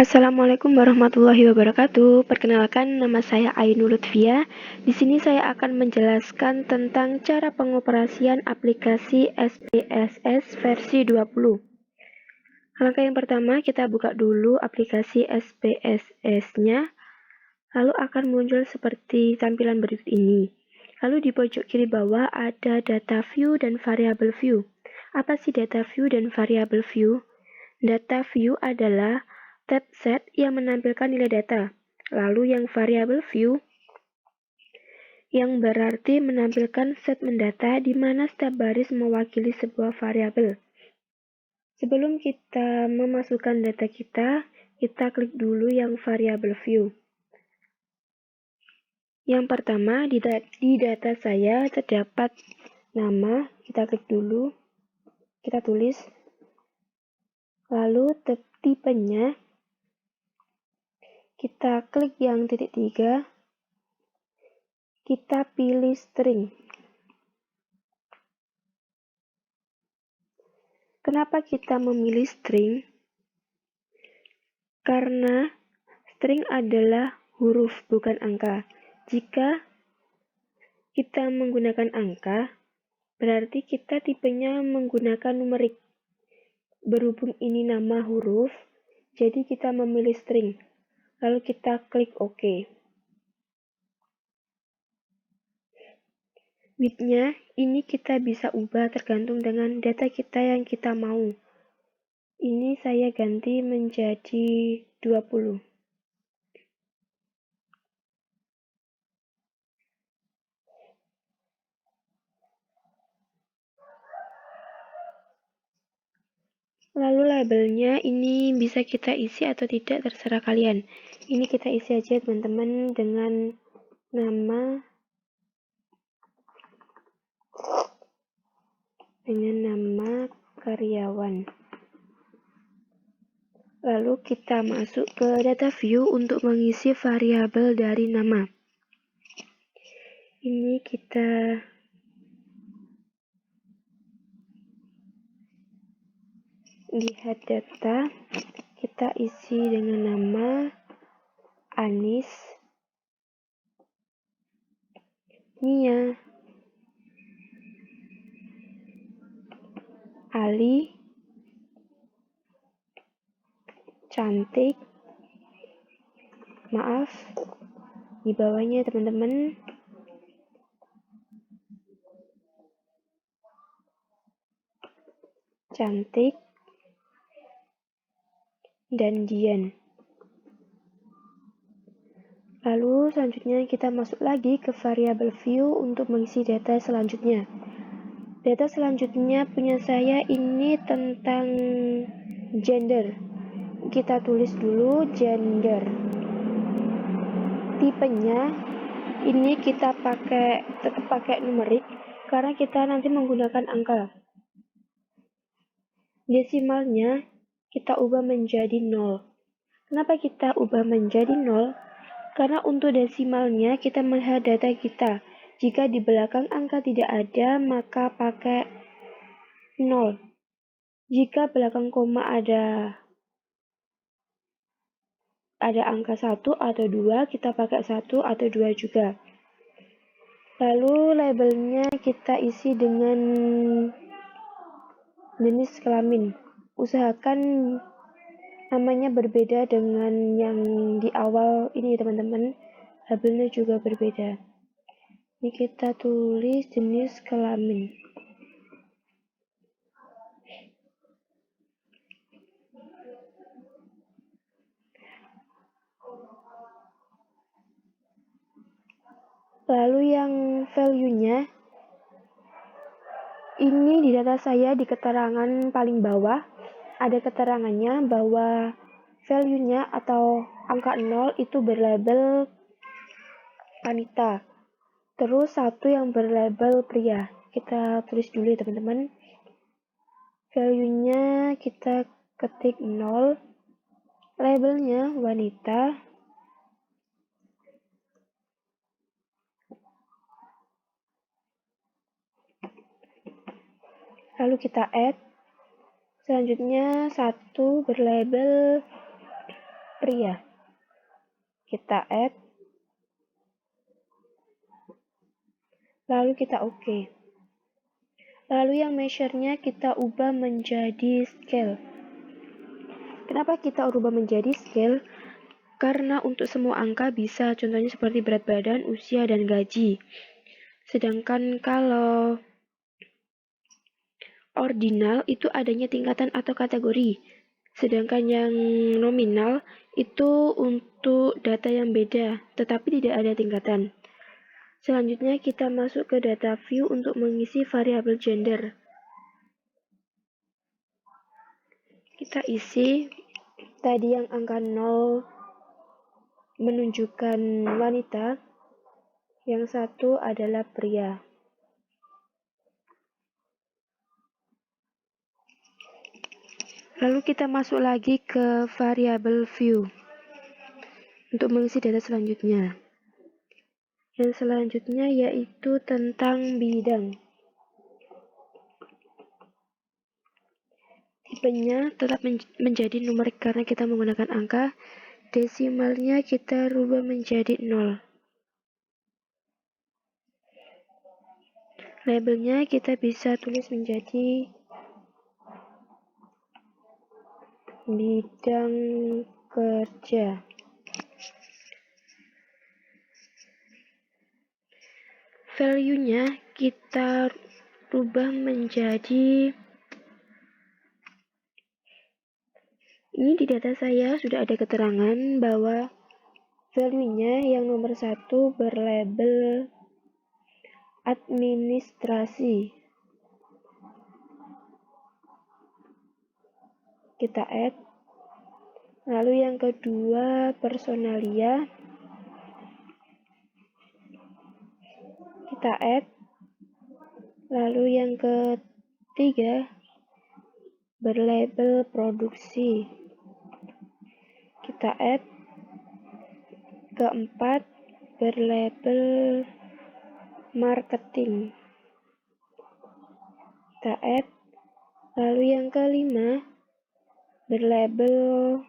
Assalamualaikum warahmatullahi wabarakatuh. Perkenalkan, nama saya Ainul Lutfia. Di sini saya akan menjelaskan tentang cara pengoperasian aplikasi SPSS versi 20. Langkah yang pertama, kita buka dulu aplikasi SPSS-nya, lalu akan muncul seperti tampilan berikut ini. Lalu di pojok kiri bawah ada data view dan variable view. Apa sih data view dan variable view? Data view adalah tab set yang menampilkan nilai data. Lalu yang variable view yang berarti menampilkan segmen data di mana setiap baris mewakili sebuah variabel. Sebelum kita memasukkan data kita klik dulu yang variable view. Yang pertama, di data saya terdapat nama, kita klik dulu, kita tulis, lalu tipenya, kita klik yang titik 3, kita pilih string. Kenapa kita memilih string? Karena string adalah huruf, bukan angka. Jika kita menggunakan angka, berarti kita tipenya menggunakan numerik. Berhubung ini nama huruf, jadi kita memilih string. Lalu kita klik OK. Width-nya ini kita bisa ubah tergantung dengan data kita yang kita mau. Ini saya ganti menjadi 20. Lalu labelnya ini bisa kita isi atau tidak, terserah kalian. Ini kita isi aja teman-teman dengan nama karyawan. Lalu kita masuk ke data view untuk mengisi variabel dari nama. Ini kita lihat data, kita isi dengan nama Anis, Nia, Ali, cantik, maaf, di bawahnya teman-teman, cantik, dan Dian. Lalu selanjutnya kita masuk lagi ke variabel view untuk mengisi data selanjutnya. Data selanjutnya punya saya ini tentang gender. Kita tulis dulu gender. Tipenya ini kita tetap pakai numerik karena kita nanti menggunakan angka. Desimalnya kita ubah menjadi 0. Kenapa kita ubah menjadi 0? Karena untuk desimalnya kita melihat data kita. Jika di belakang angka tidak ada, maka pakai 0. Jika belakang koma ada angka 1 atau 2, kita pakai 1 atau 2 juga. Lalu labelnya kita isi dengan jenis kelamin. Usahakan namanya berbeda dengan yang di awal ini teman-teman. Labelnya juga berbeda. Ini kita tulis jenis kelamin. Lalu yang value-nya, ini di data saya di keterangan paling bawah, ada keterangannya bahwa value-nya atau angka 0 itu berlabel wanita. Terus satu yang berlabel pria. Kita tulis dulu ya teman-teman. Value-nya kita ketik 0. Labelnya wanita. Lalu kita add. Selanjutnya satu berlabel pria. Kita add, lalu kita OK. Lalu yang measure-nya kita ubah menjadi scale. Kenapa kita ubah menjadi scale? Karena untuk semua angka bisa, contohnya seperti berat badan, usia, dan gaji. Sedangkan kalau ordinal itu adanya tingkatan atau kategori. Sedangkan yang nominal itu untuk data yang beda, tetapi tidak ada tingkatan. Selanjutnya kita masuk ke data view untuk mengisi variabel gender. Kita isi tadi yang angka 0 menunjukkan wanita, yang satu adalah pria. Lalu kita masuk lagi ke variabel view untuk mengisi data selanjutnya. Yang selanjutnya yaitu tentang bidang. Tipenya tetap menjadi numerik karena kita menggunakan angka. Desimalnya kita rubah menjadi 0. Labelnya kita bisa tulis menjadi bidang kerja. Value-nya kita rubah menjadi, ini di data saya sudah ada keterangan bahwa value-nya yang nomor 1 berlabel administrasi. Kita add. Lalu yang kedua personalia. Kita add. Lalu yang ketiga berlabel produksi. Kita add. Keempat berlabel marketing. Kita add. Lalu yang kelima berlabel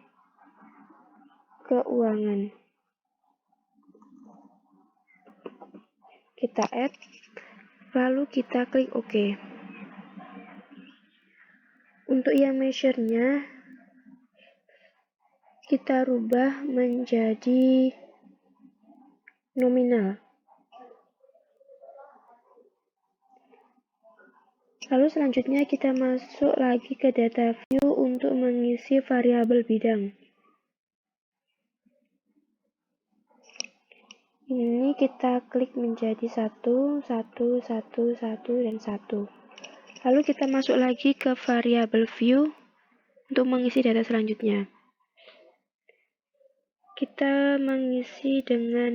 keuangan. Kita add. Lalu kita klik OK. Untuk yang measure-nya kita rubah menjadi nominal. Lalu selanjutnya kita masuk lagi ke data view untuk mengisi variabel bidang. Ini kita klik menjadi 1, 1, 1, 1, dan 1. Lalu kita masuk lagi ke variabel view untuk mengisi data selanjutnya. Kita mengisi dengan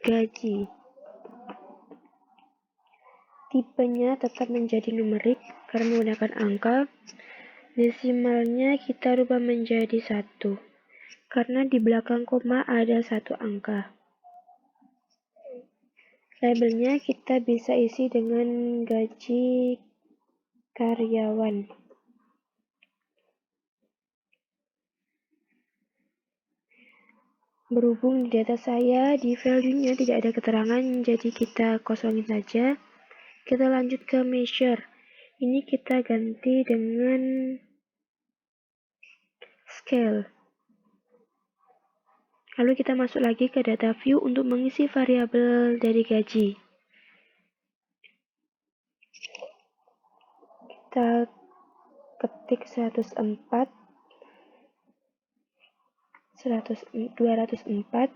gaji. Tipenya tetap menjadi numerik karena menggunakan angka. Desimalnya kita rubah menjadi 1 karena di belakang koma ada 1 angka. Labelnya kita bisa isi dengan gaji karyawan. Berhubung di data saya di value-nya tidak ada keterangan, jadi kita kosongin saja. Kita lanjut ke measure. Ini kita ganti dengan scale. Lalu kita masuk lagi ke data view untuk mengisi variabel dari gaji. Kita ketik 104, 204, 304,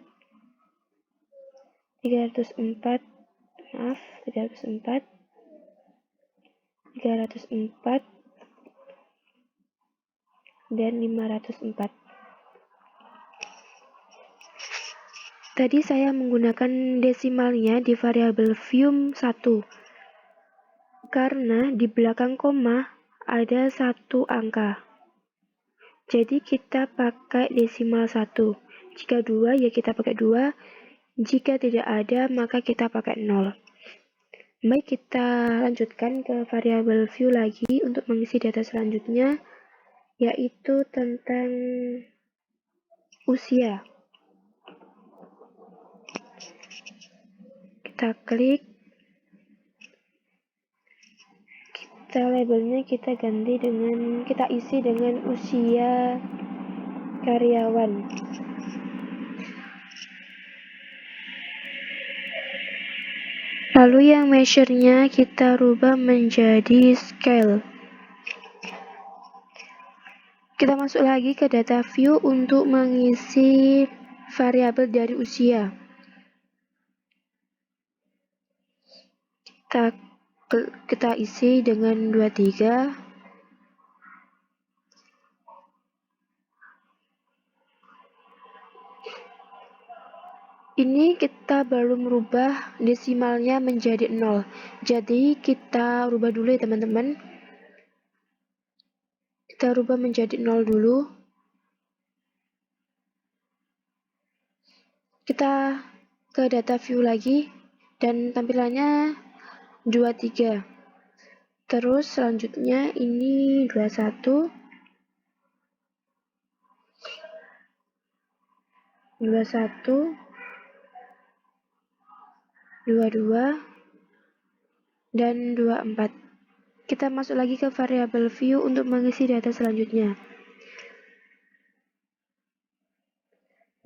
304, 304, dan 504. Tadi saya menggunakan desimalnya di variabel view 1 karena di belakang koma ada 1 angka. Jadi kita pakai desimal 1. Jika 2 ya kita pakai 2. Jika tidak ada maka kita pakai 0. Baik, kita lanjutkan ke variabel view lagi untuk mengisi data selanjutnya, yaitu tentang usia. Kita klik, labelnya kita isi dengan usia karyawan. Lalu yang measure-nya kita rubah menjadi scale. Kita masuk lagi ke data view untuk mengisi variabel dari usia. Kita isi dengan 23. Ini kita belum merubah desimalnya menjadi 0. Jadi kita rubah dulu ya teman-teman. Kita rubah menjadi 0 dulu. Kita ke data view lagi dan tampilannya 23. Terus selanjutnya ini 21, 22, dan 24. Kita masuk lagi ke variabel view untuk mengisi data selanjutnya.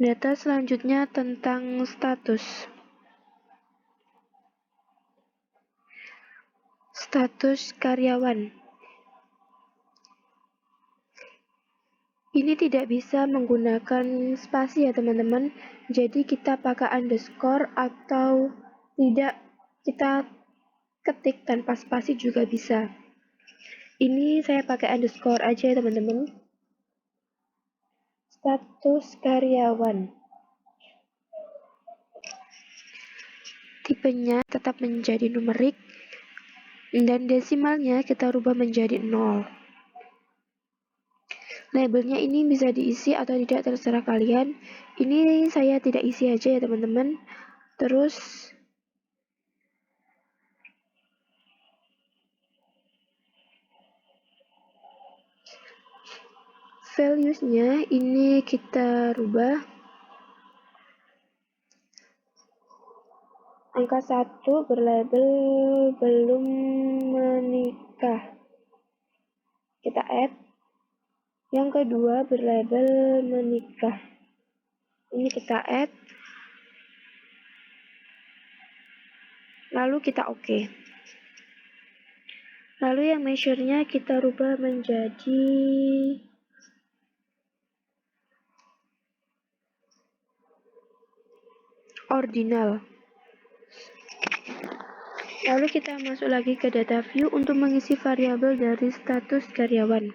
Data selanjutnya tentang status. Status karyawan. Ini tidak bisa menggunakan spasi ya teman-teman. Jadi kita pakai underscore atau tidak kita ketik tanpa spasi juga bisa. Ini saya pakai underscore aja ya teman-teman. Status karyawan. Tipenya tetap menjadi numerik dan desimalnya kita rubah menjadi 0. Labelnya ini bisa diisi atau tidak, terserah kalian. Ini saya tidak isi aja ya teman-teman. Terus values-nya ini kita rubah. Angka 1 berlabel belum menikah. Kita add. Yang kedua berlabel menikah. Ini kita add. Lalu kita oke. Lalu yang measure-nya kita rubah menjadi ordinal. Lalu kita masuk lagi ke data view untuk mengisi variabel dari status karyawan.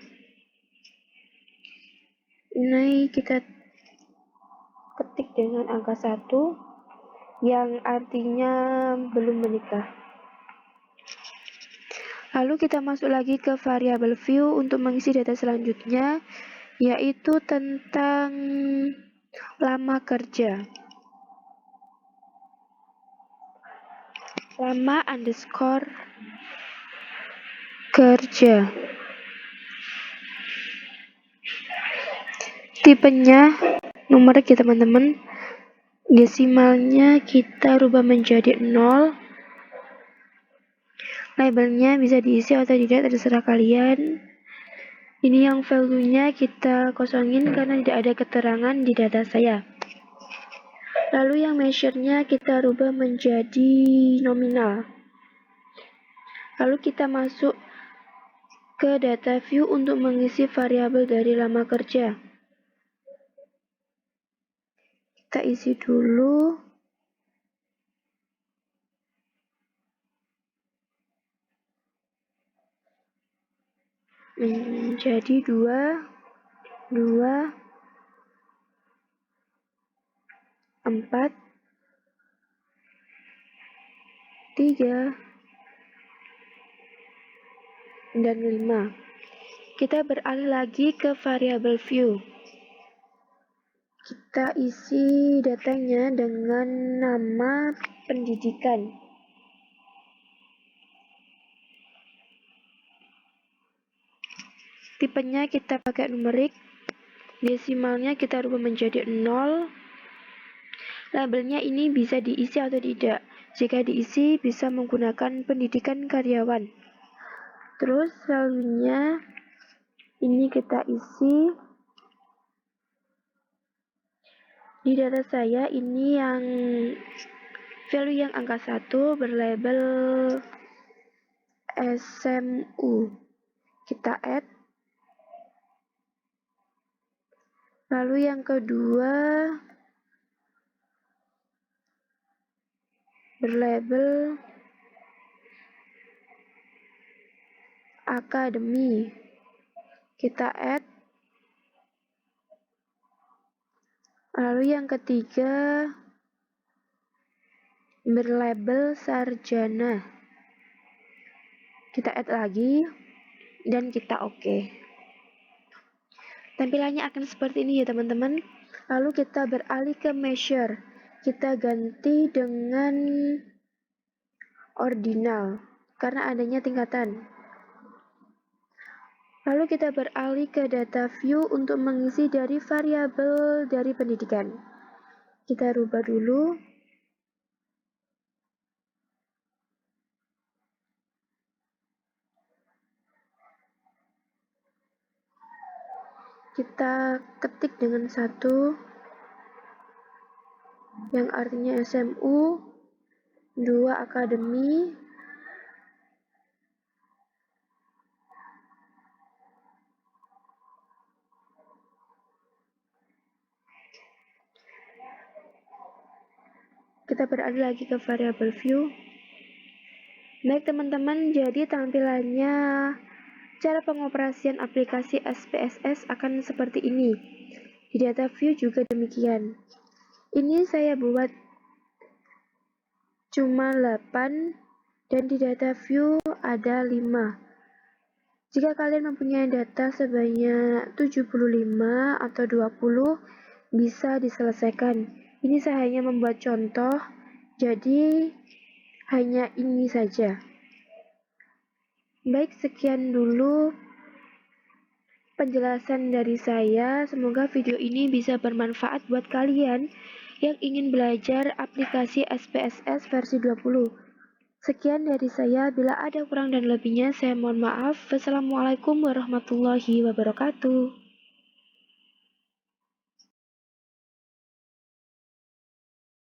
Ini kita ketik dengan angka 1 yang artinya belum menikah. Lalu kita masuk lagi ke variabel view untuk mengisi data selanjutnya, yaitu tentang lama kerja. Lama underscore kerja. Tipenya numerik ya teman-teman. Desimalnya kita rubah menjadi 0. Labelnya bisa diisi atau tidak, terserah kalian. Ini yang value-nya kita kosongin karena tidak ada keterangan di data saya. Lalu yang measure-nya kita rubah menjadi nominal. Lalu kita masuk ke data view untuk mengisi variabel dari lama kerja. Kita isi dulu. Menjadi 2, 4, 3, dan 5. Kita beralih lagi ke variabel view. Kita isi datanya dengan nama pendidikan. Tipenya kita pakai numerik. Desimalnya kita rubah menjadi 0. Labelnya ini bisa diisi atau tidak. Jika diisi, bisa menggunakan pendidikan karyawan. Terus value-nya ini kita isi. Di data saya ini yang value yang angka 1 berlabel SMU. Kita add. Lalu yang kedua berlabel Akademi. Kita add. Lalu yang ketiga berlabel Sarjana. Kita add lagi dan kita oke. Tampilannya akan seperti ini ya teman-teman. Lalu kita beralih ke measure. Kita ganti dengan ordinal karena adanya tingkatan. Lalu kita beralih ke data view untuk mengisi dari variabel dari pendidikan. Kita rubah dulu. Kita ketik dengan 1 yang artinya SMU, 2 Akademi, kita beralih lagi ke variabel view. Baik teman-teman, jadi tampilannya cara pengoperasian aplikasi SPSS akan seperti ini. Di data view juga demikian. Ini saya buat cuma 8 dan di data view ada 5. Jika kalian mempunyai data sebanyak 75 atau 20 bisa diselesaikan. Ini saya hanya membuat contoh, jadi hanya ini saja. Baik, sekian dulu penjelasan dari saya. Semoga video ini bisa bermanfaat buat kalian yang ingin belajar aplikasi SPSS versi 20. Sekian dari saya, bila ada kurang dan lebihnya saya mohon maaf. Wassalamualaikum warahmatullahi wabarakatuh.